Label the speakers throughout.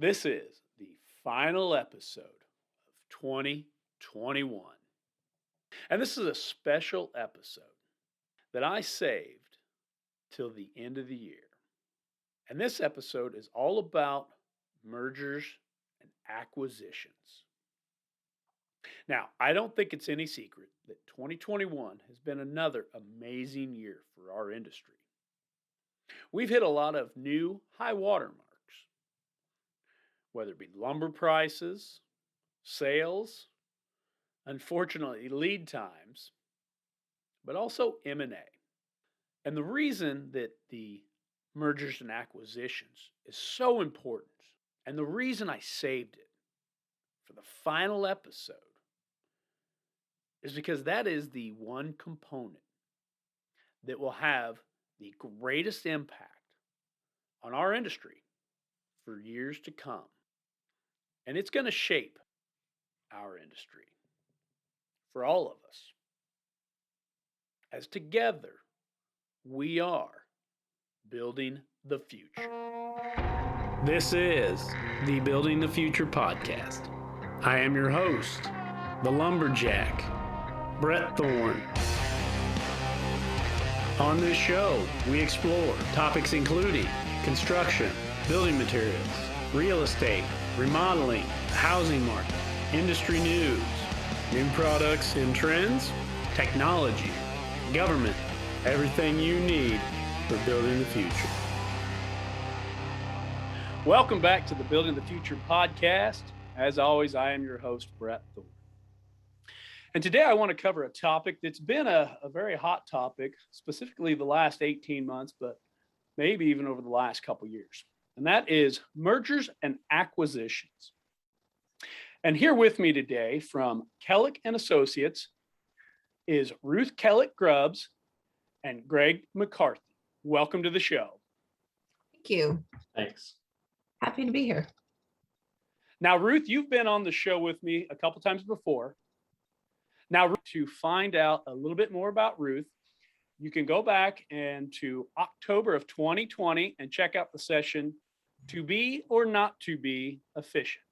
Speaker 1: This is the final episode of 2021. And this is a special episode that I saved till the end of the year. And this episode is all about mergers and acquisitions. Now, I don't think it's any secret that 2021 has been another amazing year for our industry. We've hit a lot of new high water marks, whether it be lumber prices, sales, unfortunately lead times, but also M&A. And the reason that the mergers and acquisitions is so important, and the reason I saved it for the final episode, is because that is the one component that will have the greatest impact on our industry for years to come. And it's going to shape our industry for all of us. As together, we are building the future. This is the Building the Future podcast. I am your host, the Lumberjack, Brett Thorne. On this show, we explore topics including construction, building materials, real estate, remodeling, the housing market, industry news, new products and trends, technology, government, everything you need for building the future. Welcome back to the Building the Future podcast. As always, I am your host, Brett Thorne. And today I want to cover a topic that's been a very hot topic, specifically the last 18 months, but maybe even over the last couple years. And that is mergers and acquisitions. And here with me today from Kellick and Associates is Ruth Kellick Grubbs and Greg McCarthy. Welcome to the show.
Speaker 2: Thank you.
Speaker 3: Thanks.
Speaker 2: Happy to be here.
Speaker 1: Now, Ruth, you've been on the show with me a couple times before. Now, to find out a little bit more about Ruth, you can go back and to October of 2020 and check out the session, To Be or Not to Be Efficient.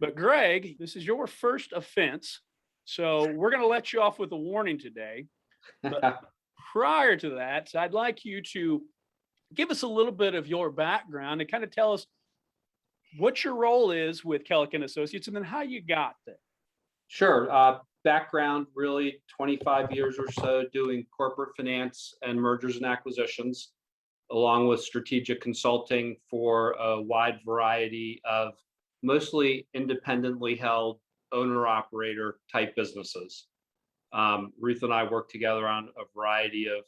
Speaker 1: But Greg, this is your first offense, so we're going to let you off with a warning today. But prior to that, I'd like you to give us a little bit of your background and kind of tell us what your role is with Kellick and Associates and then how you got there.
Speaker 3: Sure. Background, really 25 years or so doing corporate finance and mergers and acquisitions, along with strategic consulting for a wide variety of mostly independently held owner-operator type businesses. Ruth and I work together on a variety of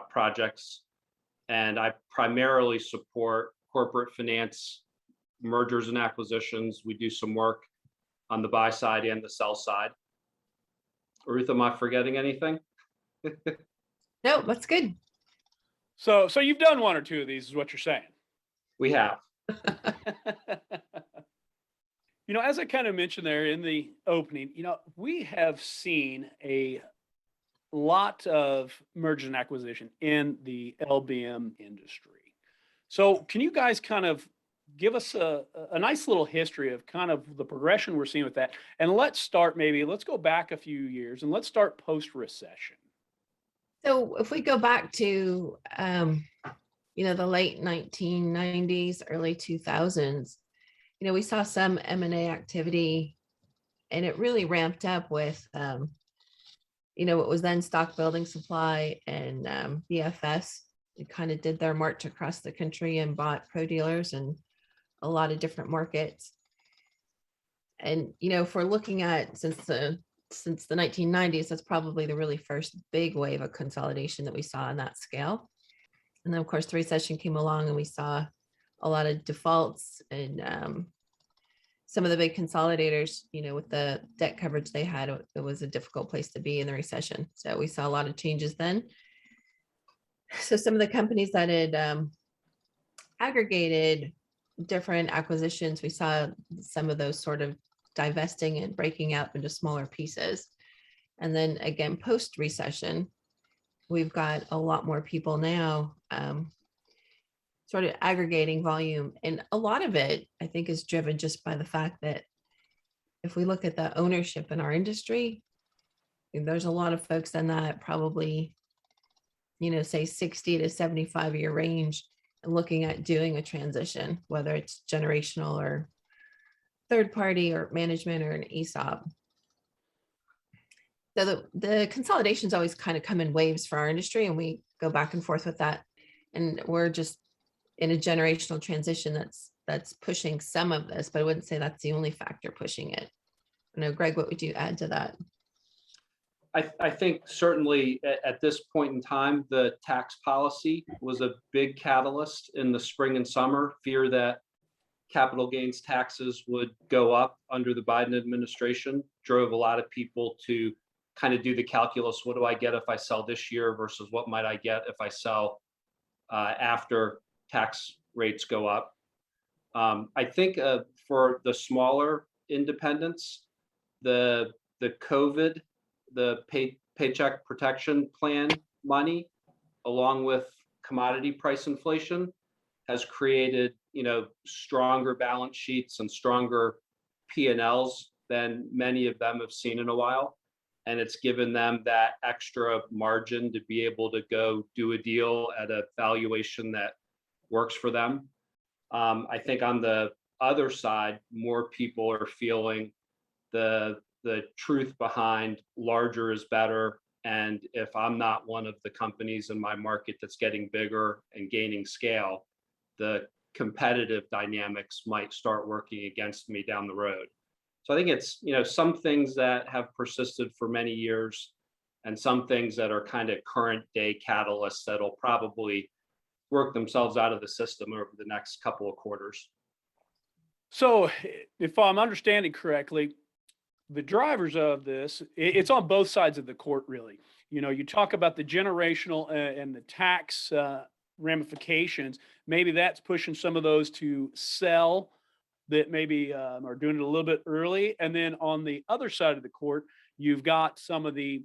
Speaker 3: projects, and I primarily support corporate finance, mergers and acquisitions. We do some work on the buy side and the sell side. Ruth, am I forgetting anything?
Speaker 2: No, that's good.
Speaker 1: So you've done one or two of these is what you're saying.
Speaker 3: We have.
Speaker 1: As I kind of mentioned there in the opening, we have seen a lot of merger and acquisition in the LBM industry. So can you guys kind of give us a nice little history of kind of the progression we're seeing with that? And let's go back a few years and let's start post-recession.
Speaker 2: So if we go back to, the late 1990s, early 2000s, we saw some M&A activity, and it really ramped up with, what was then Stock Building Supply and BFS. They kind of did their march across the country and bought pro dealers and a lot of different markets. And, if we're looking at since the 1990s, that's probably the really first big wave of consolidation that we saw on that scale. And then, of course, the recession came along and we saw a lot of defaults and some of the big consolidators, with the debt coverage they had, it was a difficult place to be in the recession. So we saw a lot of changes then. So some of the companies that had aggregated different acquisitions, we saw some of those sort of divesting and breaking up into smaller pieces. And then again, post-recession, we've got a lot more people now sort of aggregating volume. And a lot of it, I think, is driven just by the fact that if we look at the ownership in our industry, there's a lot of folks in that probably, say 60 to 75-year range and looking at doing a transition, whether it's generational or third party or management or an ESOP. So the consolidations always kind of come in waves for our industry, and we go back and forth with that. And we're just in a generational transition that's pushing some of this, but I wouldn't say that's the only factor pushing it. I know, Greg, what would you add to that?
Speaker 3: I think certainly at this point in time, the tax policy was a big catalyst in the spring and summer. Fear that capital gains taxes would go up under the Biden administration drove a lot of people to kind of do the calculus. What do I get if I sell this year versus what might I get if I sell after tax rates go up? I think for the smaller independents, the COVID, the Paycheck Protection Plan money, along with commodity price inflation, has created stronger balance sheets and stronger P&Ls than many of them have seen in a while. And it's given them that extra margin to be able to go do a deal at a valuation that works for them. I think on the other side, more people are feeling the truth behind larger is better. And if I'm not one of the companies in my market that's getting bigger and gaining scale, the competitive dynamics might start working against me down the road. So I think it's, some things that have persisted for many years and some things that are kind of current day catalysts that'll probably work themselves out of the system over the next couple of quarters.
Speaker 1: So, if I'm understanding correctly, the drivers of this, it's on both sides of the court, really. You talk about the generational and the tax ramifications. Maybe that's pushing some of those to sell that maybe are doing it a little bit early. And then on the other side of the court, you've got some of the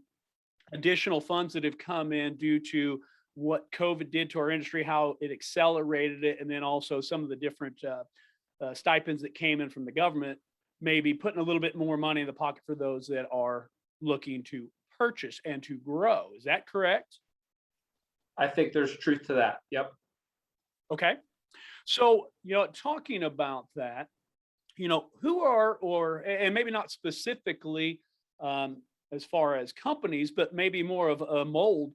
Speaker 1: additional funds that have come in due to what COVID did to our industry, how it accelerated it, and then also some of the different stipends that came in from the government, maybe putting a little bit more money in the pocket for those that are looking to purchase and to grow. Is that correct?
Speaker 3: I think there's truth to that. Yep.
Speaker 1: Okay. So, talking about that, who are, and maybe not specifically as far as companies, but maybe more of a mold,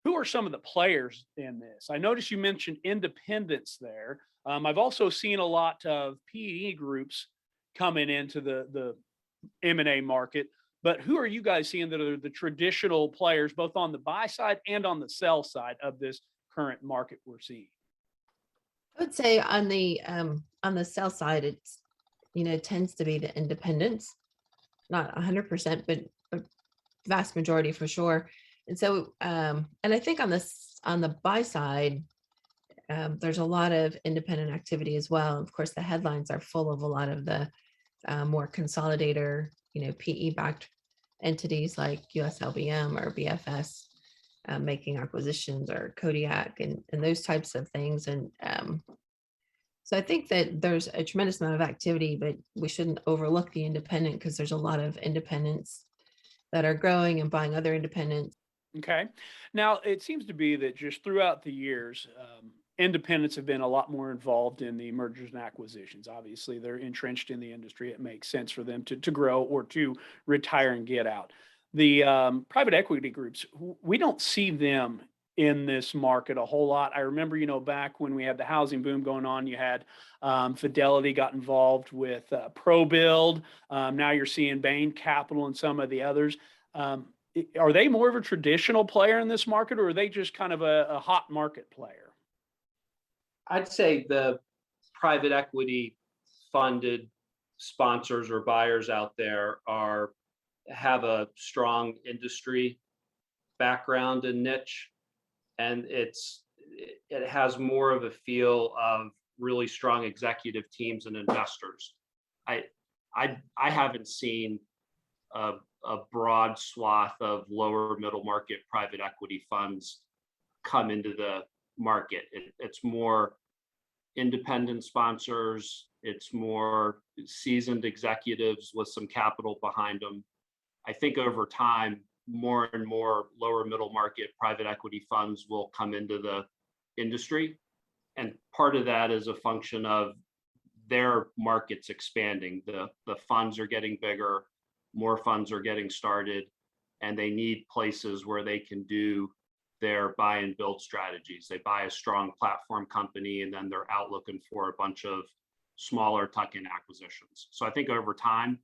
Speaker 1: who are some of the players in this? I noticed you mentioned independents there. I've also seen a lot of PE groups coming into the M&A market, but who are you guys seeing that are the traditional players, both on the buy side and on the sell side of this current market we're seeing?
Speaker 2: I would say on the sell side, it's tends to be the independents, not 100%, but a vast majority for sure. And so, and I think on the buy side, there's a lot of independent activity as well. Of course, the headlines are full of a lot of the more consolidator, PE-backed entities like USLBM or BFS making acquisitions, or Kodiak and those types of things. And so I think that there's a tremendous amount of activity, but we shouldn't overlook the independent, because there's a lot of independents that are growing and buying other independents.
Speaker 1: Okay. Now, it seems to be that just throughout the years, independents have been a lot more involved in the mergers and acquisitions. Obviously, they're entrenched in the industry. It makes sense for them to grow or to retire and get out. The private equity groups, we don't see them in this market a whole lot. I remember, back when we had the housing boom going on, you had Fidelity got involved with ProBuild. Now you're seeing Bain Capital and some of the others. Are they more of a traditional player in this market, or are they just kind of a hot market player?
Speaker 3: I'd say the private equity funded sponsors or buyers out there have a strong industry background and niche, and it has more of a feel of really strong executive teams and investors. I haven't seen a broad swath of lower middle market private equity funds come into the market. It's more independent sponsors. It's more seasoned executives with some capital behind them. I think over time, more and more lower middle market private equity funds will come into the industry. And part of that is a function of their markets expanding. The funds are getting bigger, more funds are getting started, and they need places where they can do their buy and build strategies. They buy a strong platform company and then they're out looking for a bunch of smaller tuck-in acquisitions. So I think over time,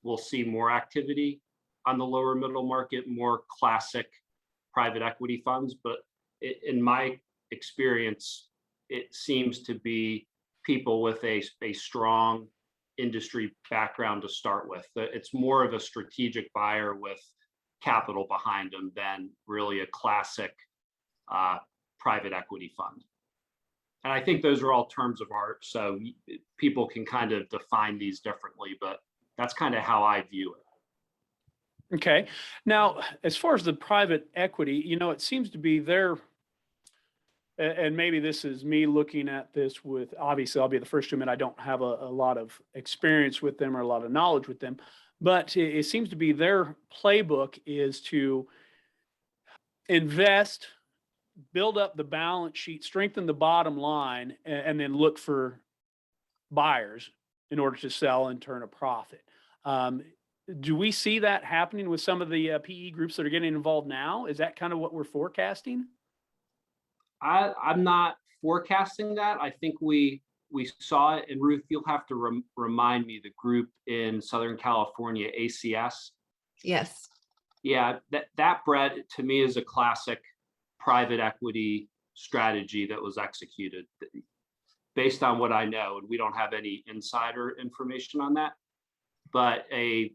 Speaker 3: we'll see more activity on the lower middle market, more classic private equity funds. But in my experience, it seems to be people with a strong industry background to start with. It's more of a strategic buyer with capital behind them than really a classic private equity fund. And I think those are all terms of art, so people can kind of define these differently, but that's kind of how I view it.
Speaker 1: Okay. Now, as far as the private equity, it seems to be and maybe this is me looking at this with, obviously, I'll be the first to admit I don't have a lot of experience with them or a lot of knowledge with them, but it seems to be their playbook is to invest, build up the balance sheet, strengthen the bottom line, and then look for buyers in order to sell and turn a profit. Do we see that happening with some of the PE groups that are getting involved now? Is that kind of what we're forecasting?
Speaker 3: I'm not forecasting that. I think we saw it, and Ruth, you'll have to remind me, the group in Southern California, ACS.
Speaker 2: Yes.
Speaker 3: Yeah, that Brett, to me, is a classic private equity strategy that was executed based on what I know, and we don't have any insider information on that, but a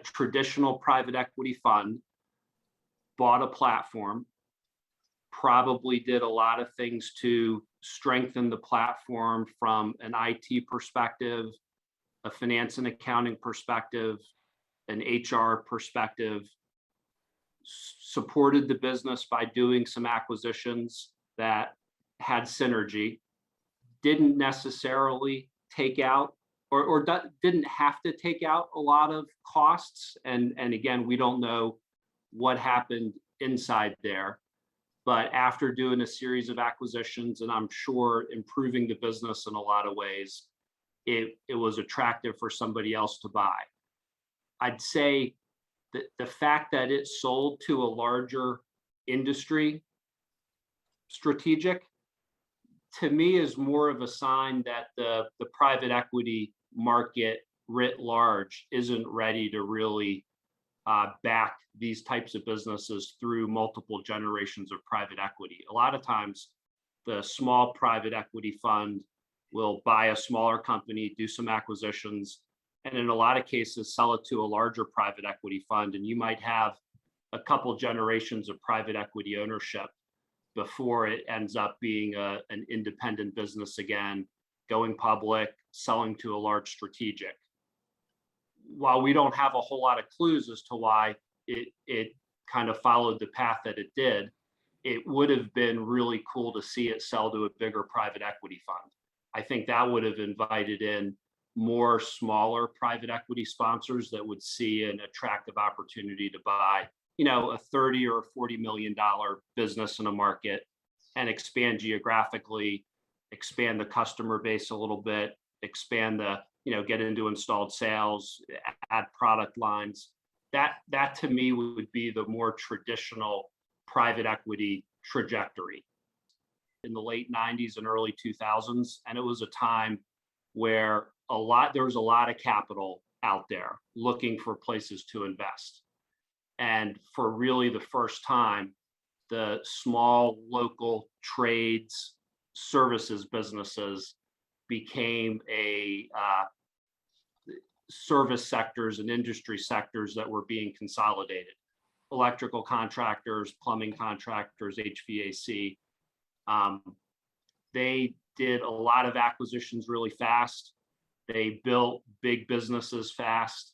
Speaker 3: traditional private equity fund bought a platform, probably did a lot of things to strengthen the platform from an IT perspective, a finance and accounting perspective, an HR perspective, supported the business by doing some acquisitions that had synergy, didn't necessarily take out or didn't have to take out a lot of costs. And again, we don't know what happened inside there. But after doing a series of acquisitions, and I'm sure improving the business in a lot of ways, it was attractive for somebody else to buy. I'd say that the fact that it sold to a larger industry strategic, to me, is more of a sign that the private equity market writ large isn't ready to really back these types of businesses through multiple generations of private equity. A lot of times, the small private equity fund will buy a smaller company, do some acquisitions, and in a lot of cases, sell it to a larger private equity fund. And you might have a couple generations of private equity ownership before it ends up being an independent business again, going public, selling to a large strategic. While we don't have a whole lot of clues as to why it kind of followed the path that it did, it would have been really cool to see it sell to a bigger private equity fund. I think that would have invited in more smaller private equity sponsors that would see an attractive opportunity to buy, a $30 or $40 million business in a market and expand geographically, expand the customer base a little bit, expand get into installed sales, add product lines. That to me would be the more traditional private equity trajectory in the late 90s and early 2000s. And it was a time where there was a lot of capital out there looking for places to invest. And for really the first time, the small local trades, services businesses became service sectors and industry sectors that were being consolidated. Electrical contractors, plumbing contractors, HVAC. They did a lot of acquisitions really fast. They built big businesses fast.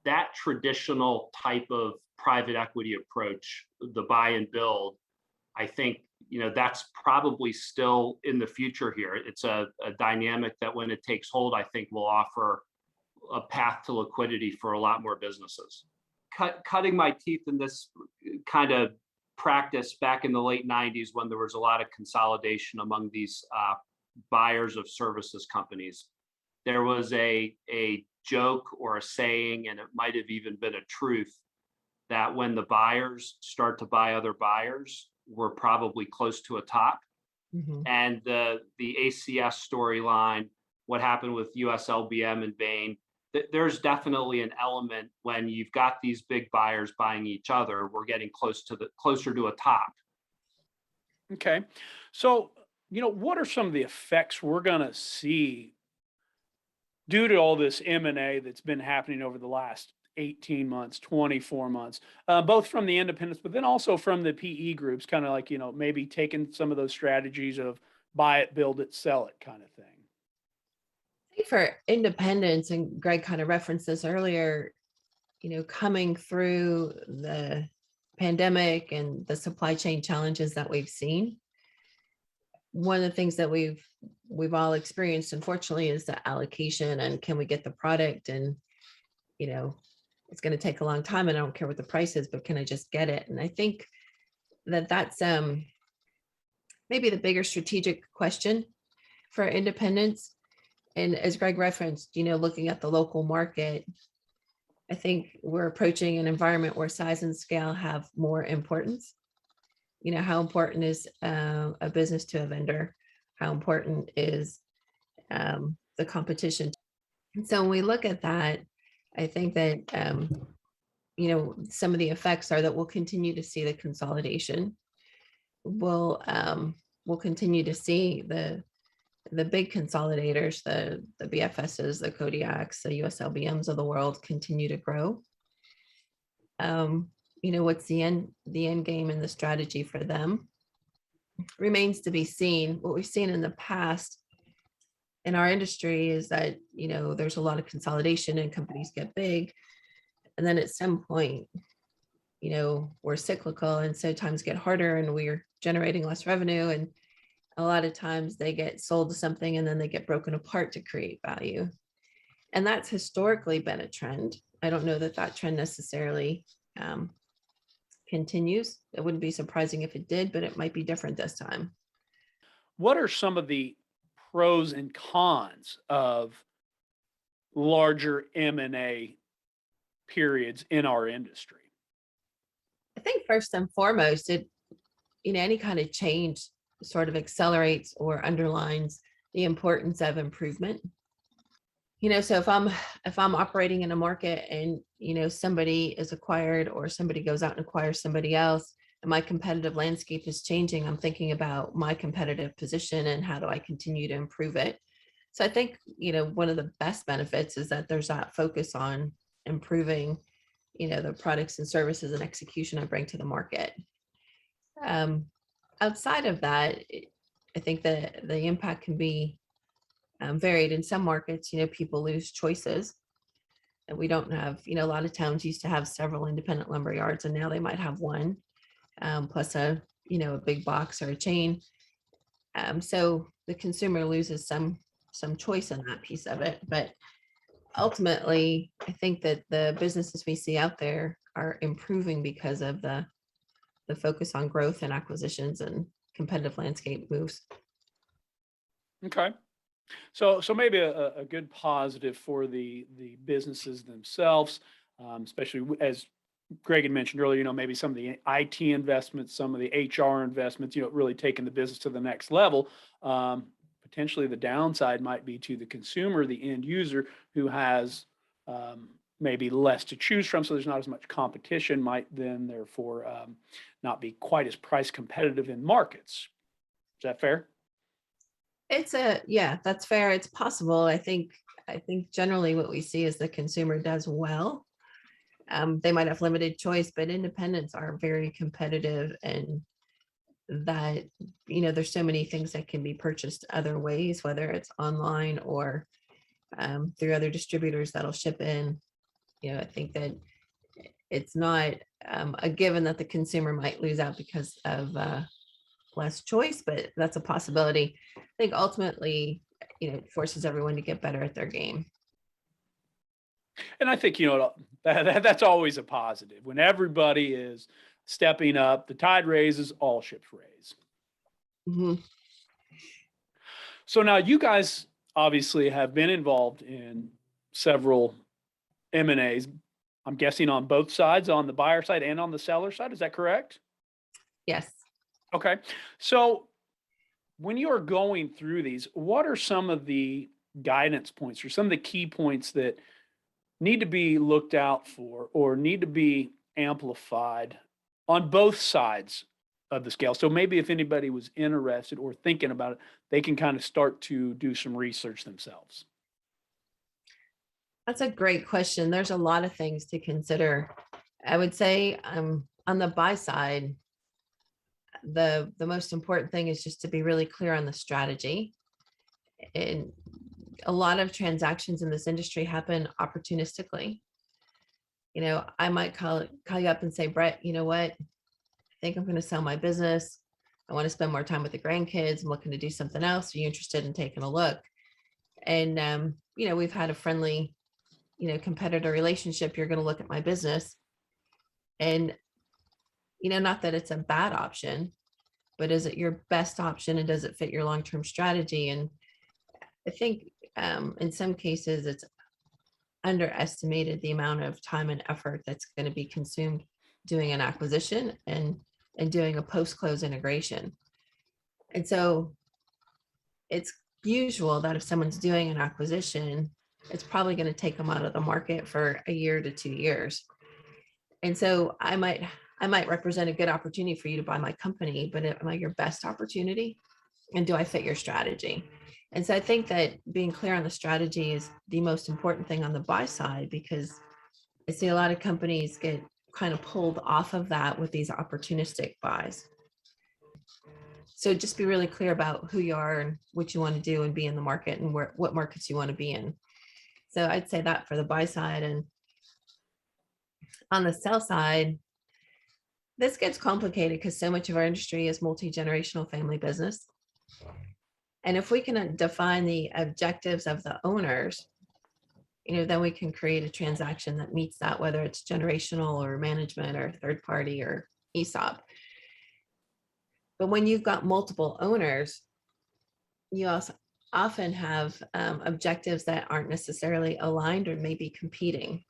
Speaker 3: That traditional type of private equity approach, the buy and build, I think, that's probably still in the future here. It's a dynamic that when it takes hold, I think will offer a path to liquidity for a lot more businesses. Cutting my teeth in this kind of practice back in the late 90s when there was a lot of consolidation among these buyers of services companies. There was a joke or a saying, and it might have even been a truth, that when the buyers start to buy other buyers, we're probably close to a top.
Speaker 2: Mhm.
Speaker 3: And the ACS storyline, what happened with USLBM and Bain, there's definitely an element when you've got these big buyers buying each other, we're getting closer to a top.
Speaker 1: Okay. So, what are some of the effects we're going to see due to all this M&A that's been happening over the last 18 months, 24 months, both from the independents, but then also from the PE groups, kind of like, maybe taking some of those strategies of buy it, build it, sell it kind of thing.
Speaker 2: I think for independence, and Greg kind of referenced this earlier, coming through the pandemic and the supply chain challenges that we've seen, one of the things that we've all experienced, unfortunately, is the allocation and can we get the product, and it's going to take a long time and I don't care what the price is, but can I just get it? And I think that's maybe the bigger strategic question for independents. And as Greg referenced, looking at the local market, I think we're approaching an environment where size and scale have more importance. How important is a business to a vendor? How important is the competition? And so when we look at that, I think that, some of the effects are that we'll continue to see the consolidation. We'll continue to see the big consolidators, the BFSs, the Kodiaks, the USLBMs of the world continue to grow. What's the end game and the strategy for them remains to be seen. What we've seen in the past in our industry is that, there's a lot of consolidation and companies get big. And then at some point, we're cyclical and so times get harder and we're generating less revenue. And a lot of times they get sold to something and then they get broken apart to create value. And that's historically been a trend. I don't know that trend necessarily continues. It wouldn't be surprising if it did, but it might be different this time.
Speaker 1: What are some of the pros and cons of larger M&A periods in our industry?
Speaker 2: I think first and foremost, any kind of change sort of accelerates or underlines the importance of improvement. So if I'm operating in a market and, somebody is acquired or somebody goes out and acquires somebody else and my competitive landscape is changing, I'm thinking about my competitive position and how do I continue to improve it. So I think, one of the best benefits is that there's that focus on improving, the products and services and execution I bring to the market. Outside of that, I think that the impact can be varied. In some markets, people lose choices. And we don't have, a lot of towns used to have several independent lumber yards, and now they might have one, plus a big box or a chain. So the consumer loses some choice in that piece of it. But ultimately, I think that the businesses we see out there are improving because of the focus on growth and acquisitions and competitive landscape moves.
Speaker 1: Okay. So maybe a good positive for the businesses themselves, especially as Greg had mentioned earlier, maybe some of the IT investments, some of the HR investments, really taking the business to the next level. Potentially the downside might be to the consumer, the end user, who has maybe less to choose from. So there's not as much competition, might then therefore not be quite as price competitive in markets. Is that fair?
Speaker 2: Yeah, that's fair. It's possible. I think generally what we see is the consumer does well. They might have limited choice, but independents are very competitive, and that, there's so many things that can be purchased other ways, whether it's online or through other distributors that'll ship in. I think that it's not a given that the consumer might lose out because of less choice, but that's a possibility. I think ultimately, it forces everyone to get better at their game.
Speaker 1: And I think, that's always a positive. When everybody is stepping up, the tide raises, all ships raise.
Speaker 2: Mhm.
Speaker 1: So now you guys obviously have been involved in several M&As. I'm guessing on both sides, on the buyer side and on the seller side. Is that correct?
Speaker 2: Yes.
Speaker 1: Okay. So when you are going through these, what are some of the guidance points or some of the key points that need to be looked out for or need to be amplified on both sides of the scale? So maybe if anybody was interested or thinking about it, they can kind of start to do some research themselves.
Speaker 2: That's a great question. There's a lot of things to consider. I would say on the buy side, the most important thing is just to be really clear on the strategy. And a lot of transactions in this industry happen opportunistically. I might call you up and say, Brett, you know what? I think I'm going to sell my business. I want to spend more time with the grandkids. I'm looking to do something else. Are you interested in taking a look? And we've had a friendly, competitor relationship. You're going to look at my business, and not that it's a bad option, but is it your best option, and does it fit your long-term strategy? And I think in some cases it's underestimated the amount of time and effort that's going to be consumed doing an acquisition and doing a post-close integration. And so it's usual that if someone's doing an acquisition, it's probably going to take them out of the market for a year to 2 years. And so I might represent a good opportunity for you to buy my company, but am I your best opportunity? And do I fit your strategy? And so I think that being clear on the strategy is the most important thing on the buy side, because I see a lot of companies get kind of pulled off of that with these opportunistic buys. So just be really clear about who you are and what you want to do and be in the market, and what markets you want to be in. So I'd say that for the buy side. And on the sell side, this gets complicated because so much of our industry is multi-generational family business. And if we can define the objectives of the owners, then we can create a transaction that meets that, whether it's generational or management or third party or ESOP. But when you've got multiple owners, you also often have objectives that aren't necessarily aligned or maybe competing.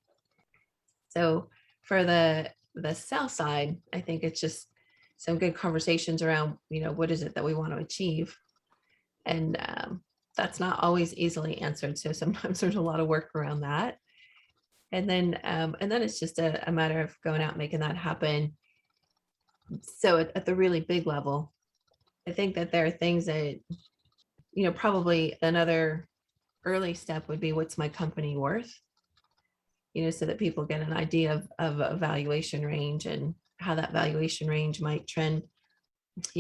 Speaker 2: So for the sell side, I think it's just some good conversations around, what is it that we want to achieve? And that's not always easily answered. So sometimes there's a lot of work around that. And then it's just a matter of going out and making that happen. So at the really big level, I think that there are things that, probably another early step would be, what's my company worth? So that people get an idea of a valuation range and how that valuation range might trend,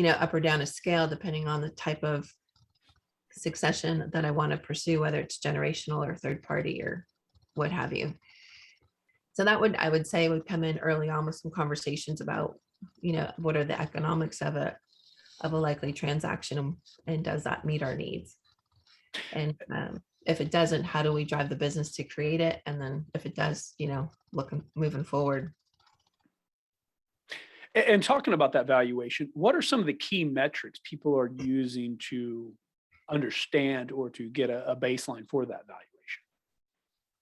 Speaker 2: up or down a scale, depending on the type of succession that I want to pursue, whether it's generational or third party or what have you. So that I would say would come in early on with some conversations about, what are the economics of a likely transaction, and does that meet our needs? And if it doesn't, how do we drive the business to create it? And then if it does, moving forward.
Speaker 1: And talking about that valuation, what are some of the key metrics people are using to understand or to get a baseline for that valuation?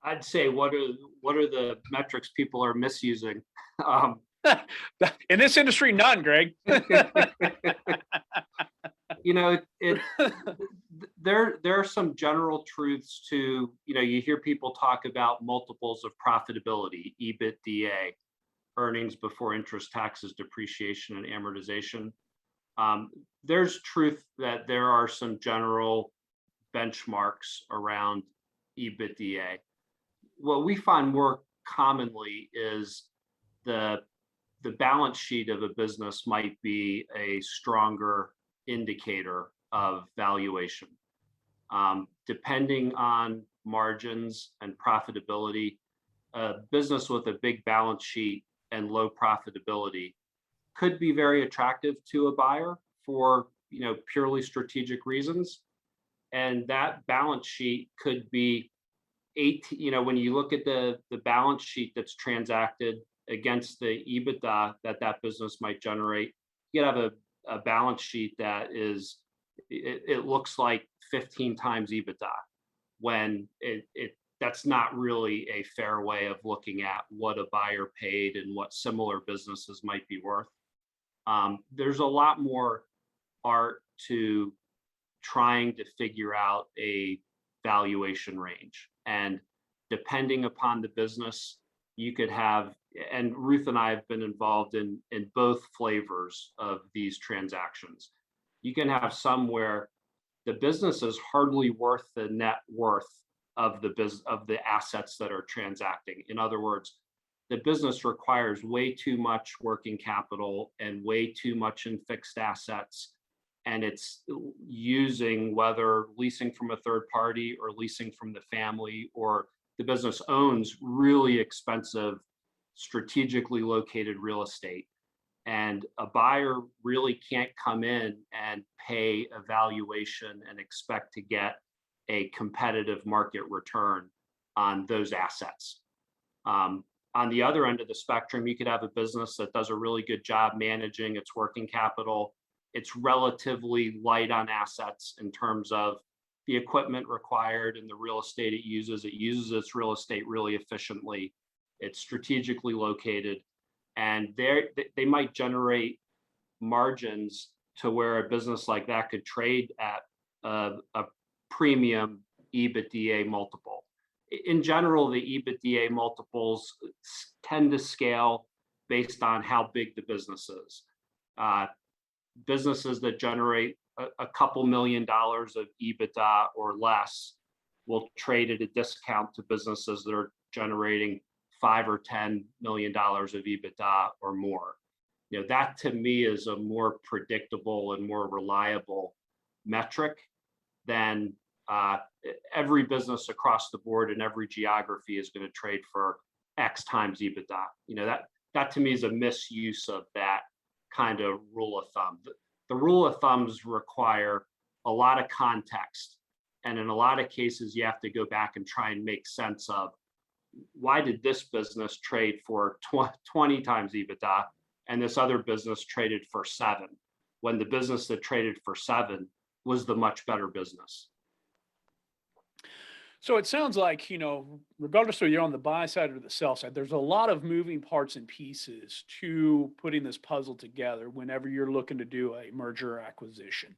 Speaker 3: I'd say what are the metrics people are misusing?
Speaker 1: In this industry, none, Greg.
Speaker 3: There are some general truths to, you hear people talk about multiples of profitability, EBITDA, earnings before interest, taxes, depreciation, and amortization. There's truth that there are some general benchmarks around EBITDA. What we find more commonly is the balance sheet of a business might be a stronger indicator of valuation. Depending on margins and profitability, a business with a big balance sheet and low profitability could be very attractive to a buyer for, purely strategic reasons. And that balance sheet could be when you look at the balance sheet that's transacted against the EBITDA that business might generate, you could have a balance sheet that it looks like 15 times EBITDA, when that's not really a fair way of looking at what a buyer paid and what similar businesses might be worth. There's a lot more art to trying to figure out a valuation range. And depending upon the business, you could have, and Ruth and I have been involved in both flavors of these transactions. You can have some where the business is hardly worth the net worth of the assets that are transacting. In other words, the business requires way too much working capital and way too much in fixed assets. And it's using, whether leasing from a third party or leasing from the family, or the business owns really expensive, strategically located real estate. And a buyer really can't come in and pay a valuation and expect to get a competitive market return on those assets. On the other end of the spectrum, you could have a business that does a really good job managing its working capital. It's relatively light on assets in terms of the equipment required and the real estate it uses. It uses its real estate really efficiently. It's strategically located, and they might generate margins to where a business like that could trade at a premium EBITDA multiple. In general, the EBITDA multiples tend to scale based on how big the business is. Businesses that generate a couple $1 million of EBITDA or less will trade at a discount to businesses that are generating $5 or $10 million of EBITDA or more. That to me is a more predictable and more reliable metric than every business across the board in every geography is going to trade for X times EBITDA. That to me is a misuse of that kind of rule of thumb. The rule of thumbs require a lot of context. And in a lot of cases, you have to go back and try and make sense of, why did this business trade for 20 times EBITDA and this other business traded for 7, when the business that traded for 7 was the much better business?
Speaker 1: So it sounds like, regardless of you're on the buy side or the sell side, there's a lot of moving parts and pieces to putting this puzzle together whenever you're looking to do a merger or acquisition.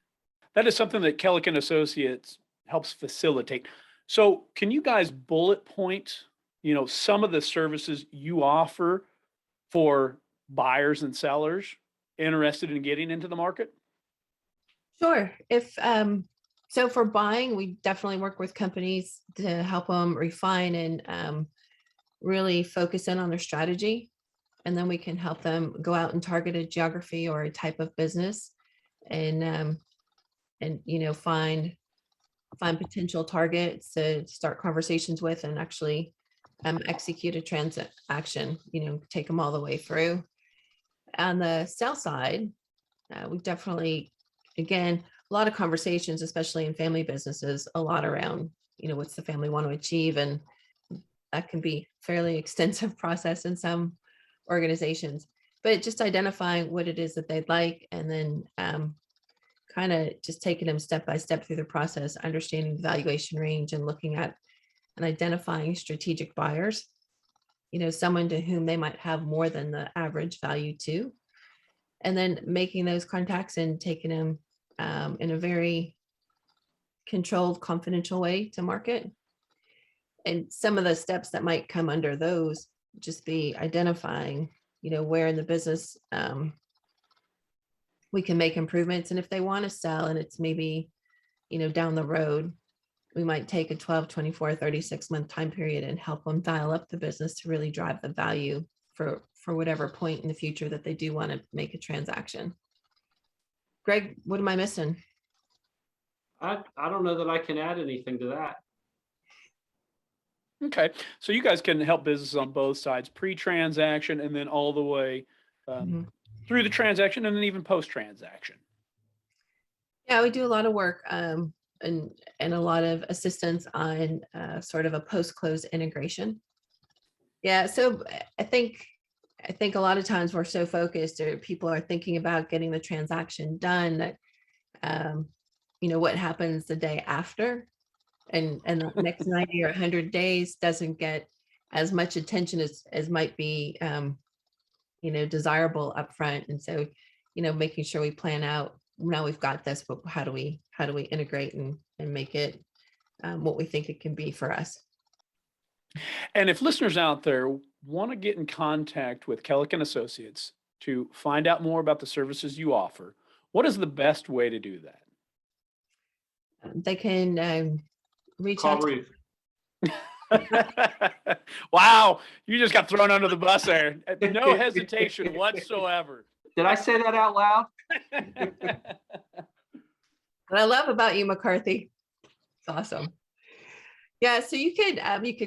Speaker 1: That is something that Kellican Associates helps facilitate. So can you guys bullet point, some of the services you offer for buyers and sellers interested in getting into the market?
Speaker 2: Sure. So for buying, we definitely work with companies to help them refine and really focus in on their strategy. And then we can help them go out and target a geography or a type of business and find potential targets to start conversations with and actually execute a transaction, take them all the way through. On the sell side, we definitely, again, a lot of conversations, especially in family businesses, a lot around, what's the family want to achieve. And that can be fairly extensive process in some organizations, but just identifying what it is that they'd like, and then kind of just taking them step by step through the process, understanding the valuation range and looking at and identifying strategic buyers, someone to whom they might have more than the average value to, and then making those contacts and taking them in a very controlled, confidential way to market. And some of the steps that might come under those just be identifying, where in the business we can make improvements. And if they want to sell and it's maybe, down the road, we might take a 12, 24, 36-month time period and help them dial up the business to really drive the value for whatever point in the future that they do want to make a transaction. Greg, what am I missing?
Speaker 3: I don't know that I can add anything to that.
Speaker 1: Okay. So you guys can help businesses on both sides, pre-transaction and then all the way through the transaction and then even post-transaction.
Speaker 2: Yeah, we do a lot of work and a lot of assistance on sort of a post-close integration. Yeah, so I think a lot of times we're so focused or people are thinking about getting the transaction done that um, what happens the day after and the next 90 or 100 days doesn't get as much attention as might be desirable upfront. And so, making sure we plan out, now we've got this, but how do we integrate and make it what we think it can be for us.
Speaker 1: And if listeners out there want to get in contact with Kellick and Associates to find out more about the services you offer, what is the best way to do that?
Speaker 2: They can reach
Speaker 3: Call
Speaker 2: out to
Speaker 3: Ruth.
Speaker 1: Wow, you just got thrown under the bus there. No hesitation whatsoever.
Speaker 3: Did I say that out loud?
Speaker 2: what I love about you, McCarthy. It's awesome. Yeah, so you could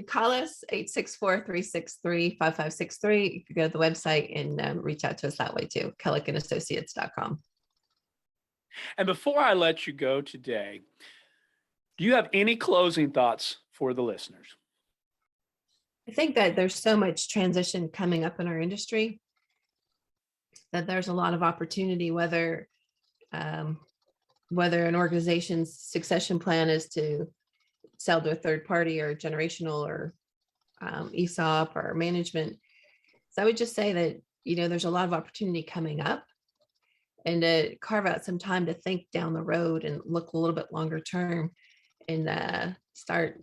Speaker 2: call us 864-363-5563. You could go to the website and reach out to us that way too, kellickandassociates.com.
Speaker 1: And before I let you go today, do you have any closing thoughts for the listeners?
Speaker 2: I think that there's so much transition coming up in our industry that there's a lot of opportunity, whether an organization's succession plan is to sell to a third party or generational or ESOP or management. So I would just say that, there's a lot of opportunity coming up and to carve out some time to think down the road and look a little bit longer term and start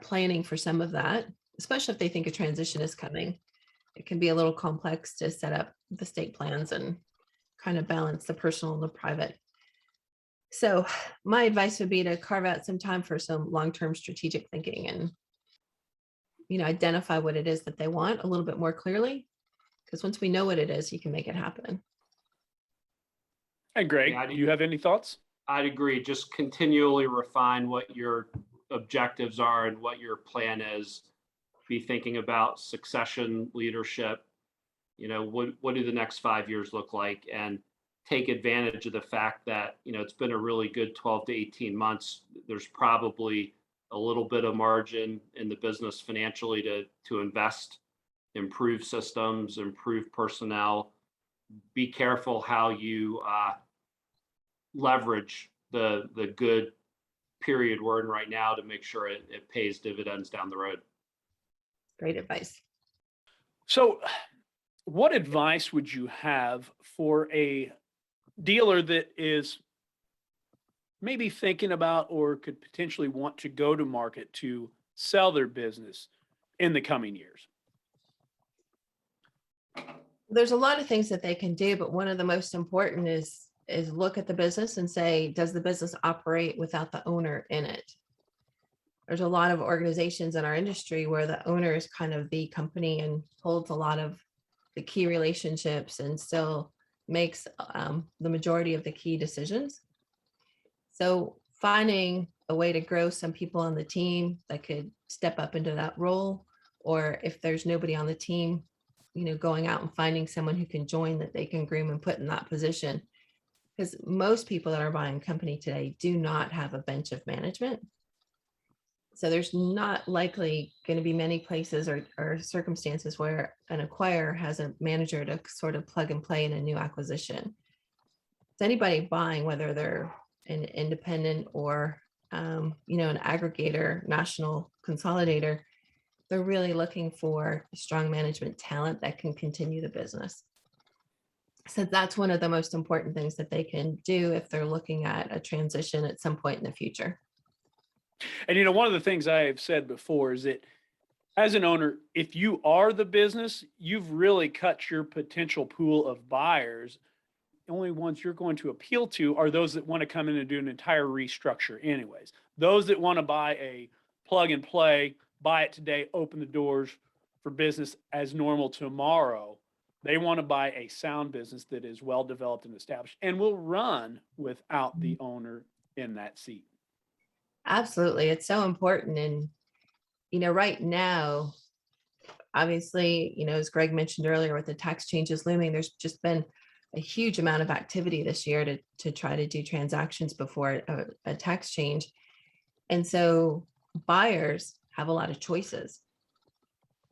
Speaker 2: planning for some of that, especially if they think a transition is coming. It can be a little complex to set up the state plans and kind of balance the personal and the private. So my advice would be to carve out some time for some long-term strategic thinking and, identify what it is that they want a little bit more clearly. Because once we know what it is, you can make it happen.
Speaker 1: And Greg,
Speaker 3: Yeah,
Speaker 1: do you have any thoughts?
Speaker 3: I'd agree. Just continually refine what your objectives are and what your plan is. Be thinking about succession leadership. What do the next 5 years look like? And take advantage of the fact that, it's been a really good 12 to 18 months. There's probably a little bit of margin in the business financially to invest, improve systems, improve personnel. Be careful how you leverage the good period we're in right now to make sure it pays dividends down the road.
Speaker 2: Great advice.
Speaker 1: So, what advice would you have for a dealer that is maybe thinking about or could potentially want to go to market to sell their business in the coming years?
Speaker 2: There's a lot of things that they can do, but one of the most important is look at the business and say, does the business operate without the owner in it? There's a lot of organizations in our industry where the owner is kind of the company and holds a lot of the key relationships and still makes the majority of the key decisions. So finding a way to grow some people on the team that could step up into that role, or if there's nobody on the team, going out and finding someone who can join that they can groom and put in that position. Because most people that are buying company today do not have a bench of management. So there's not likely going to be many places or circumstances where an acquirer has a manager to sort of plug and play in a new acquisition. It's anybody buying, whether they're an independent or an aggregator, national consolidator, they're really looking for strong management talent that can continue the business. So that's one of the most important things that they can do if they're looking at a transition at some point in the future.
Speaker 1: And one of the things I have said before is that as an owner, if you are the business, you've really cut your potential pool of buyers. The only ones you're going to appeal to are those that want to come in and do an entire restructure anyways. Those that want to buy a plug and play, buy it today, open the doors for business as normal tomorrow. They want to buy a sound business that is well developed and established and will run without the owner in that seat.
Speaker 2: Absolutely. It's so important. And, right now, obviously, as Greg mentioned earlier, with the tax changes looming, there's just been a huge amount of activity this year to try to do transactions before a tax change. And so buyers have a lot of choices.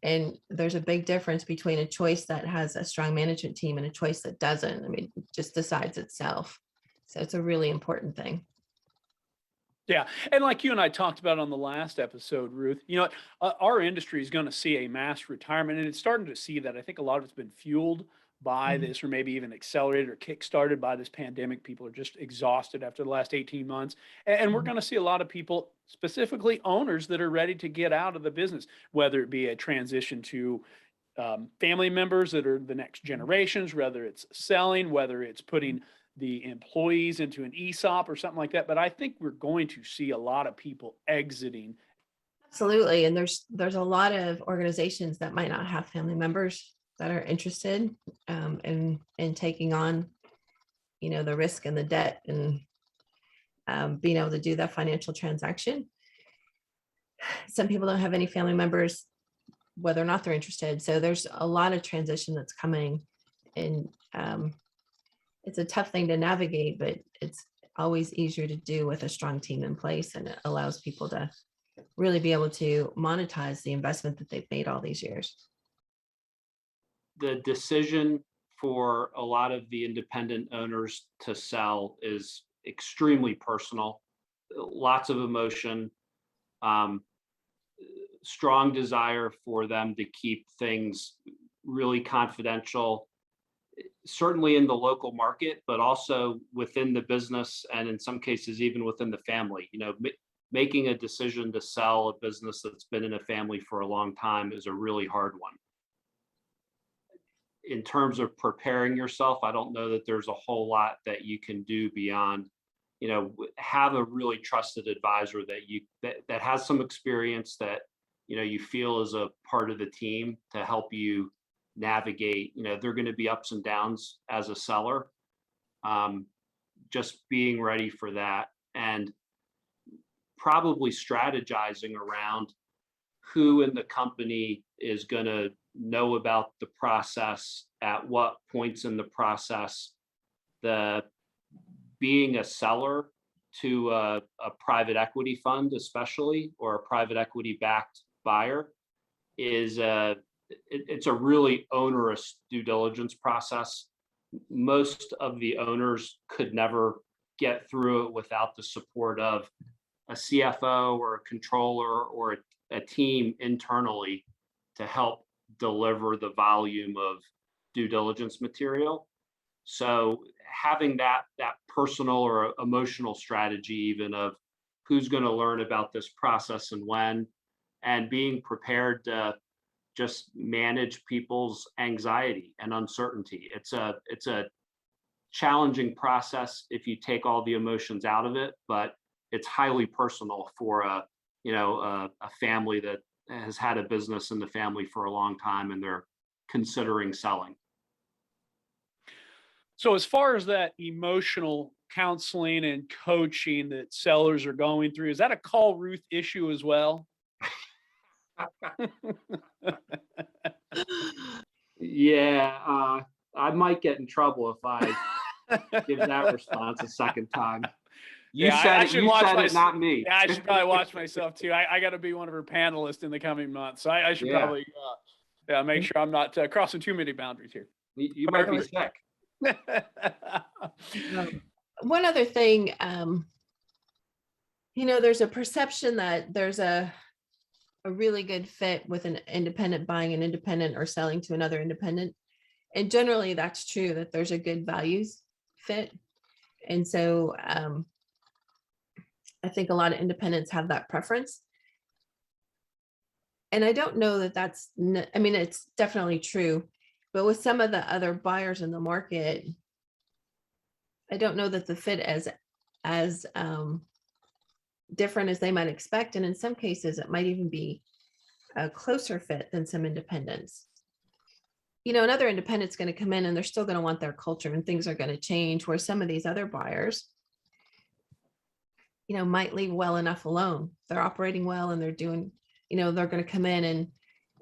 Speaker 2: And there's a big difference between a choice that has a strong management team and a choice that doesn't. I mean, it just decides itself. So it's a really important thing.
Speaker 1: Yeah. And like you and I talked about on the last episode, Ruth, you know what? Our industry is going to see a mass retirement, and it's starting to see that. I think a lot of it's been fueled by
Speaker 2: Mhm.
Speaker 1: this, or maybe even accelerated or kickstarted by this pandemic. People are just exhausted after the last 18 months. And we're
Speaker 2: Mhm.
Speaker 1: going to see a lot of people, specifically owners, that are ready to get out of the business, whether it be a transition to family members that are the next generations, whether it's selling, whether it's putting the employees into an ESOP or something like that. But I think we're going to see a lot of people exiting.
Speaker 2: Absolutely. And there's a lot of organizations that might not have family members that are interested in taking on, the risk and the debt and being able to do that financial transaction. Some people don't have any family members, whether or not they're interested. So there's a lot of transition that's coming, and it's a tough thing to navigate, but it's always easier to do with a strong team in place, and it allows people to really be able to monetize the investment that they've made all these years.
Speaker 3: The decision for a lot of the independent owners to sell is extremely personal, lots of emotion, um, strong desire for them to keep things really confidential, certainly in the local market, but also within the business, and in some cases, even within the family. Making a decision to sell a business that's been in a family for a long time is a really hard one. In terms of preparing yourself, I don't know that there's a whole lot that you can do beyond, have a really trusted advisor that has some experience, that you feel is a part of the team to help you navigate. There are going to be ups and downs as a seller. Just being ready for that, and probably strategizing around who in the company is going to know about the process, at what points in the process. The Being a seller to a private equity fund, especially, or a private equity backed buyer, it's a really onerous due diligence process. Most of the owners could never get through it without the support of a CFO or a controller or a team internally to help deliver the volume of due diligence material. So having that personal or emotional strategy, even, of who's going to learn about this process and when, and being prepared to just manage people's anxiety and uncertainty. It's a challenging process if you take all the emotions out of it, but it's highly personal for a family that has had a business in the family for a long time and they're considering selling.
Speaker 1: So, as far as that emotional counseling and coaching that sellers are going through, is that a call Ruth issue as well?
Speaker 3: Yeah, I might get in trouble if I give that response a second time. You
Speaker 1: Yeah,
Speaker 3: said
Speaker 1: I
Speaker 3: it.
Speaker 1: should
Speaker 3: You
Speaker 1: watch
Speaker 3: said
Speaker 1: my.
Speaker 3: it, not me.
Speaker 1: Yeah, I should probably watch myself too. I got to be one of her panelists in the coming months, so I should
Speaker 3: Yeah,
Speaker 1: probably yeah, make sure I'm not crossing too many boundaries here.
Speaker 3: you
Speaker 1: But I
Speaker 3: might be
Speaker 1: agree.
Speaker 3: sick.
Speaker 2: One other thing, there's a perception that there's a really good fit with an independent buying an independent or selling to another independent. And generally that's true, that there's a good values fit. And so I think a lot of independents have that preference. And I don't know that I mean, it's definitely true, but with some of the other buyers in the market, I don't know that the fit as different as they might expect. And in some cases, it might even be a closer fit than some independents. Another independent's going to come in and they're still going to want their culture and things are going to change, where some of these other buyers, might leave well enough alone. They're operating well and they're doing, they're going to come in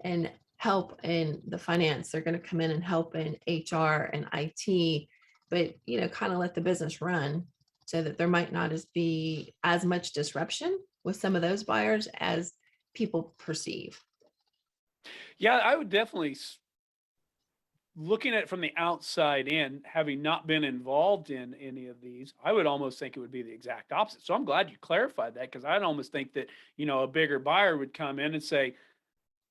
Speaker 2: and help in the finance. They're going to come in and help in HR and IT but, kind of let the business run so that there might not be as much disruption with some of those buyers as people perceive.
Speaker 1: Yeah, I would definitely looking at it from the outside in, having not been involved in any of these, I would almost think it would be the exact opposite. So I'm glad you clarified that, because I'd almost think that, a bigger buyer would come in and say,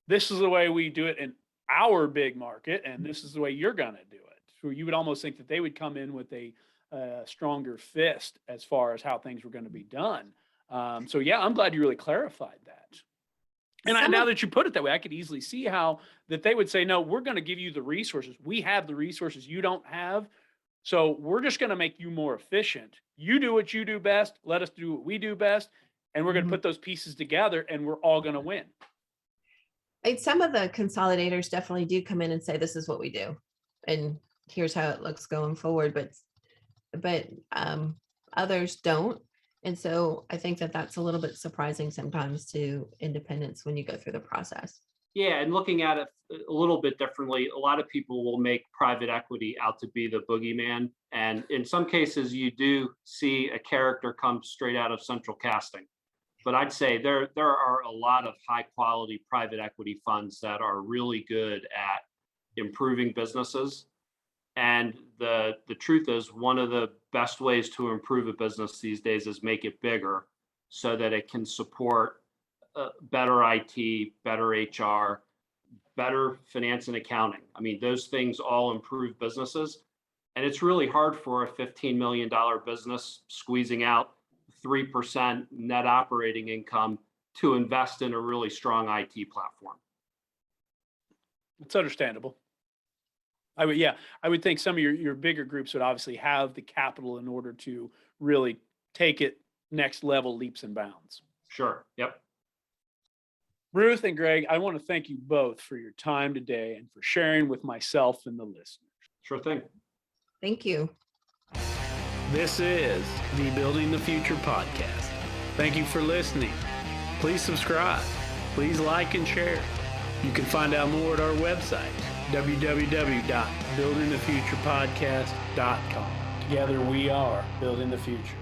Speaker 1: this is the way we do it in our big market, and this is the way you're going to do it. So you would almost think that they would come in with a stronger fist as far as how things were going to be done. So yeah, I'm glad you really clarified that. And
Speaker 2: Some
Speaker 1: now
Speaker 2: of-
Speaker 1: that you put it that way, I could easily see how that they would say, no, we're going to give you the resources. We have the resources you don't have. So we're just going to make you more efficient. You do what you do best. Let us do what we do best. And we're going to
Speaker 2: Mhm.
Speaker 1: put those pieces together, and we're all going to win.
Speaker 2: Some of the consolidators definitely do come in and say, this is what we do, and here's how it looks going forward. But others don't. And so I think that that's a little bit surprising sometimes to independents when you go through the process.
Speaker 3: Yeah, and looking at it a little bit differently, a lot of people will make private equity out to be the boogeyman. And in some cases, you do see a character come straight out of central casting. But I'd say there are a lot of high quality private equity funds that are really good at improving businesses. And the truth is, one of the best ways to improve a business these days is make it bigger so that it can support better IT, better HR, better finance and accounting. I mean, those things all improve businesses. And it's really hard for a $15 million business squeezing out 3% net operating income to invest in a really strong IT platform.
Speaker 1: It's understandable. I would think some of your bigger groups would obviously have the capital in order to really take it next level leaps and bounds.
Speaker 3: Sure. Yep.
Speaker 1: Ruth and Greg, I want to thank you both for your time today and for sharing with myself and the listeners.
Speaker 3: Sure thing.
Speaker 2: Thank you.
Speaker 1: This is the Building the Future podcast. Thank you for listening. Please subscribe. Please like and share. You can find out more at our website, www.buildingthefuturepodcast.com. Together we are building the future.